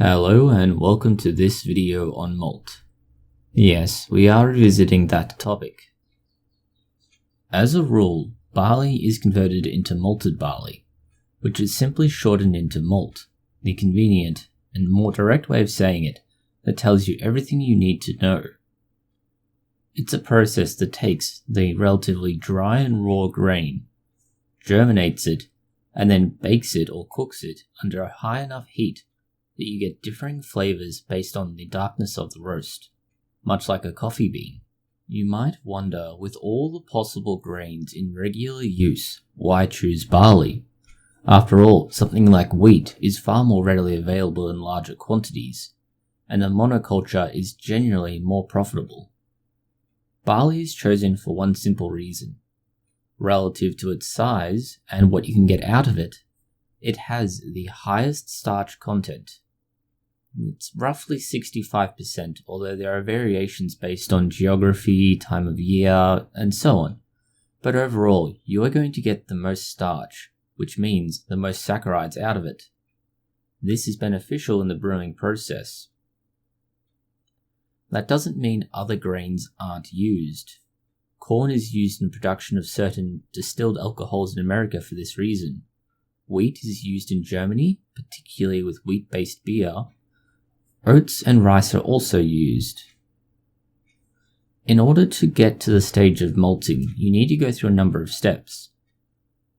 Hello and welcome to this video on malt. Yes, we are revisiting that topic. As a rule, barley is converted into malted barley, which is simply shortened into malt, the convenient and more direct way of saying it that tells you everything you need to know. It's a process that takes the relatively dry and raw grain, germinates it, and then bakes it or cooks it under a high enough heat that you get differing flavours based on the darkness of the roast, much like a coffee bean. You might wonder, with all the possible grains in regular use, why choose barley? After all, something like wheat is far more readily available in larger quantities, and a monoculture is generally more profitable. Barley is chosen for one simple reason. Relative to its size and what you can get out of it, it has the highest starch content. It's roughly 65%, although there are variations based on geography, time of year, and so on. But overall, you are going to get the most starch, which means the most saccharides out of it. This is beneficial in the brewing process. That doesn't mean other grains aren't used. Corn is used in the production of certain distilled alcohols in America for this reason. Wheat is used in Germany, particularly with wheat-based beer. Oats and rice are also used. In order to get to the stage of malting, you need to go through a number of steps.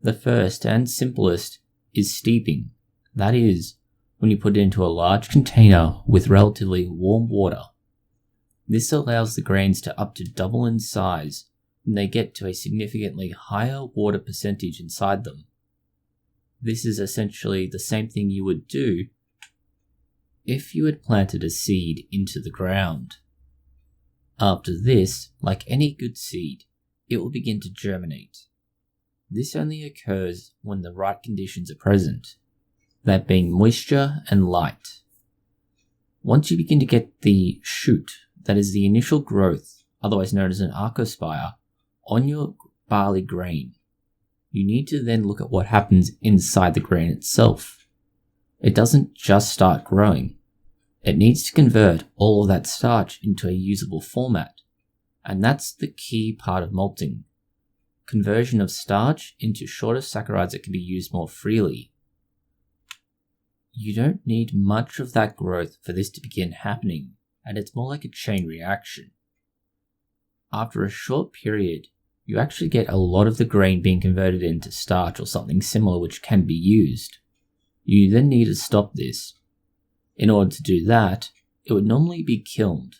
The first and simplest is steeping. That is, when you put it into a large container with relatively warm water. This allows the grains to up to double in size when they get to a significantly higher water percentage inside them. This is essentially the same thing you would do if you had planted a seed into the ground. After this, like any good seed, it will begin to germinate. This only occurs when the right conditions are present, that being moisture and light. Once you begin to get the shoot, that is the initial growth, otherwise known as an archospire, on your barley grain, you need to then look at what happens inside the grain itself. It doesn't just start growing. It needs to convert all of that starch into a usable format, and that's the key part of malting. Conversion of starch into shorter saccharides that can be used more freely. You don't need much of that growth for this to begin happening, and it's more like a chain reaction. After a short period, you actually get a lot of the grain being converted into starch or something similar which can be used. You then need to stop this. In order to do that, it would normally be kilned.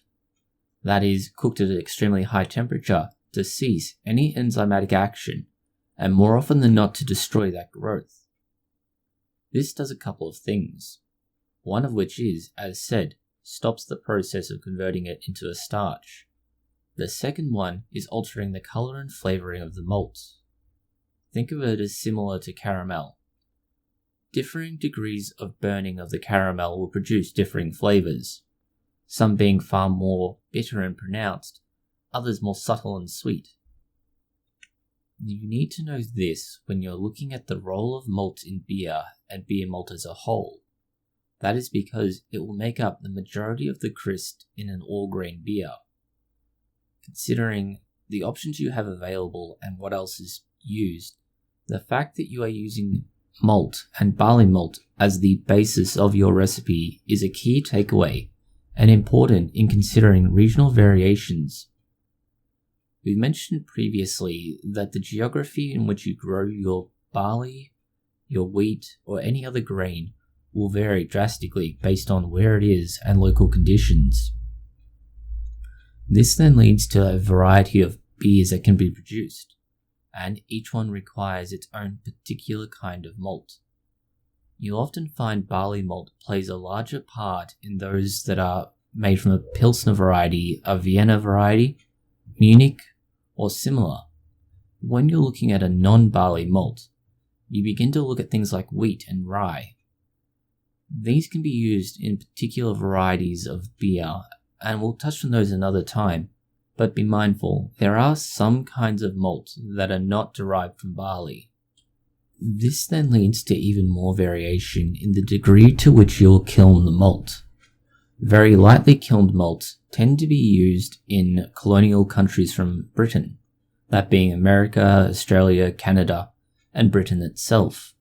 That is, cooked at an extremely high temperature to cease any enzymatic action, and more often than not to destroy that growth. This does a couple of things, one of which is, as said, stops the process of converting it into a starch. The second one is altering the colour and flavouring of the malt. Think of it as similar to caramel. Differing degrees of burning of the caramel will produce differing flavours, some being far more bitter and pronounced, others more subtle and sweet. You need to know this when you're looking at the role of malt in beer and beer malt as a whole. That is because it will make up the majority of the grist in an all-grain beer. Considering the options you have available and what else is used, the fact that you are using malt and barley malt as the basis of your recipe is a key takeaway and important in considering regional variations. We mentioned previously that the geography in which you grow your barley, your wheat, or any other grain will vary drastically based on where it is and local conditions. This then leads to a variety of beers that can be produced, and each one requires its own particular kind of malt. You'll often find barley malt plays a larger part in those that are made from a Pilsner variety, a Vienna variety, Munich, or similar. When you're looking at a non-barley malt, you begin to look at things like wheat and rye. These can be used in particular varieties of beer, and we'll touch on those another time, but be mindful, there are some kinds of malt that are not derived from barley. This then leads to even more variation in the degree to which you'll kiln the malt. Very lightly kilned malts tend to be used in colonial countries from Britain, that being America, Australia, Canada, and Britain itself.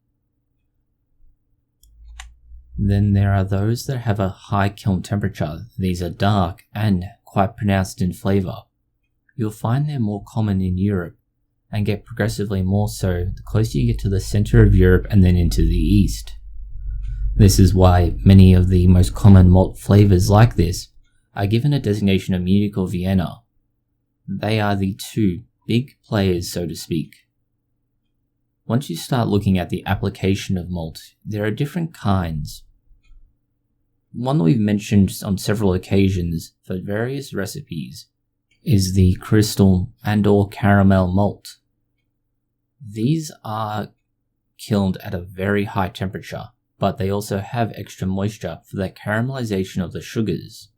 Then there are those that have a high kiln temperature. These are dark and quite pronounced in flavour. You'll find they're more common in Europe and get progressively more so the closer you get to the centre of Europe and then into the east. This is why many of the most common malt flavours like this are given a designation of Munich or Vienna. They are the two big players, so to speak. Once you start looking at the application of malt, there are different kinds. One that we've mentioned on several occasions for various recipes is the crystal and/or caramel malt. These are kilned at a very high temperature, but they also have extra moisture for the caramelization of the sugars.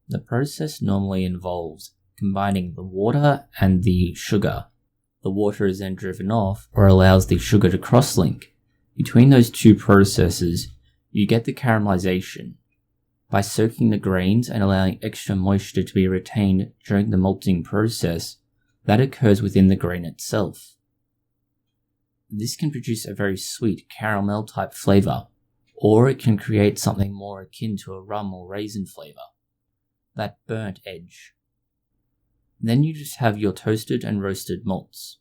The process normally involves combining the water and the sugar. The water is then driven off or allows the sugar to cross-link. Between those two processes, you get the caramelization. By soaking the grains and allowing extra moisture to be retained during the malting process, that occurs within the grain itself. This can produce a very sweet caramel type flavour, or it can create something more akin to a rum or raisin flavour, that burnt edge. Then you just have your toasted and roasted malts.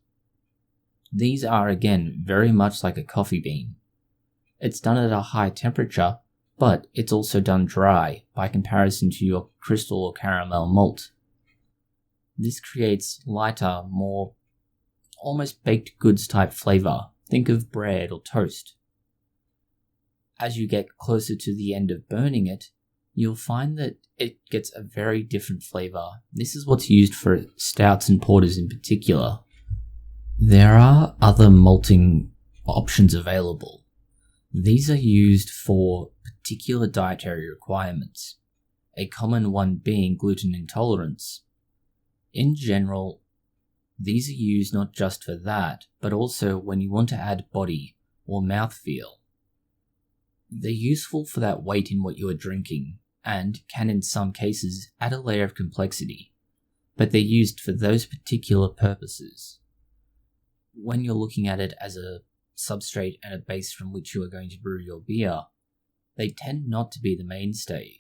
These are again very much like a coffee bean. It's done at a high temperature, but it's also done dry by comparison to your crystal or caramel malt. This creates lighter, more almost baked goods type flavour. Think of bread or toast. As you get closer to the end of burning it, you'll find that it gets a very different flavour. This is what's used for stouts and porters in particular. There are other malting options available. These are used for particular dietary requirements, a common one being gluten intolerance. In general, these are used not just for that, but also when you want to add body or mouthfeel. They're useful for that weight in what you are drinking, and can in some cases add a layer of complexity, but they're used for those particular purposes. When you're looking at it as a substrate and a base from which you are going to brew your beer, they tend not to be the mainstay.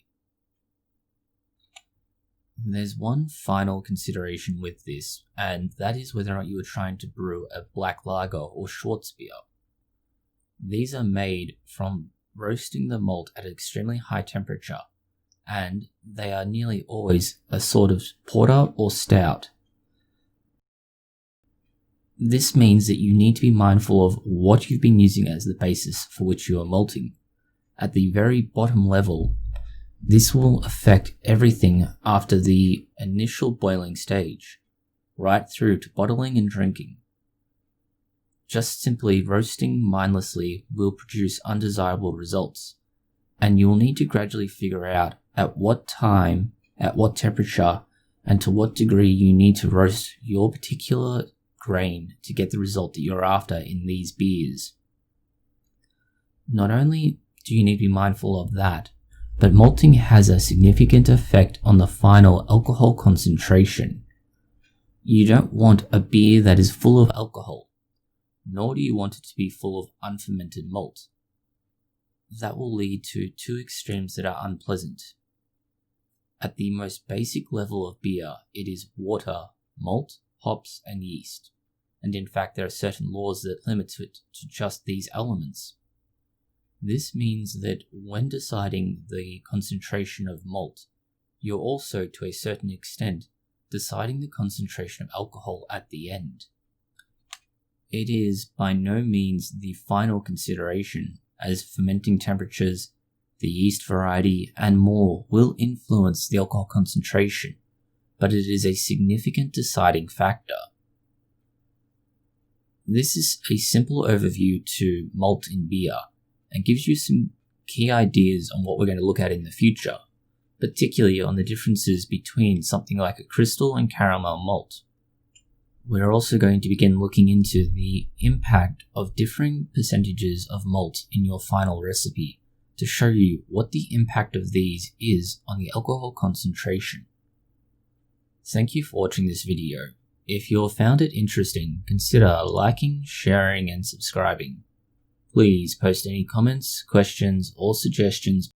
There's one final consideration with this, and that is whether or not you are trying to brew a black lager or Schwarzbier. These are made from roasting the malt at an extremely high temperature, and they are nearly always a sort of porter or stout. This means that you need to be mindful of what you've been using as the basis for which you are malting. At the very bottom level, this will affect everything after the initial boiling stage, right through to bottling and drinking. Just simply roasting mindlessly will produce undesirable results, and you will need to gradually figure out at what time, at what temperature, and to what degree you need to roast your particular grain to get the result that you're after in these beers. Not only do you need to be mindful of that, but malting has a significant effect on the final alcohol concentration. You don't want a beer that is full of alcohol, nor do you want it to be full of unfermented malt. That will lead to two extremes that are unpleasant. At the most basic level of beer, it is water, malt, hops, and yeast. And in fact, there are certain laws that limit it to just these elements. This means that when deciding the concentration of malt, you're also, to a certain extent, deciding the concentration of alcohol at the end. It is by no means the final consideration, as fermenting temperatures, the yeast variety, and more will influence the alcohol concentration, but it is a significant deciding factor. This is a simple overview to malt in beer, and gives you some key ideas on what we're going to look at in the future, particularly on the differences between something like a crystal and caramel malt. We're also going to begin looking into the impact of differing percentages of malt in your final recipe to show you what the impact of these is on the alcohol concentration. Thank you for watching this video. If you have found it interesting, consider liking, sharing, and subscribing. Please post any comments, questions, or suggestions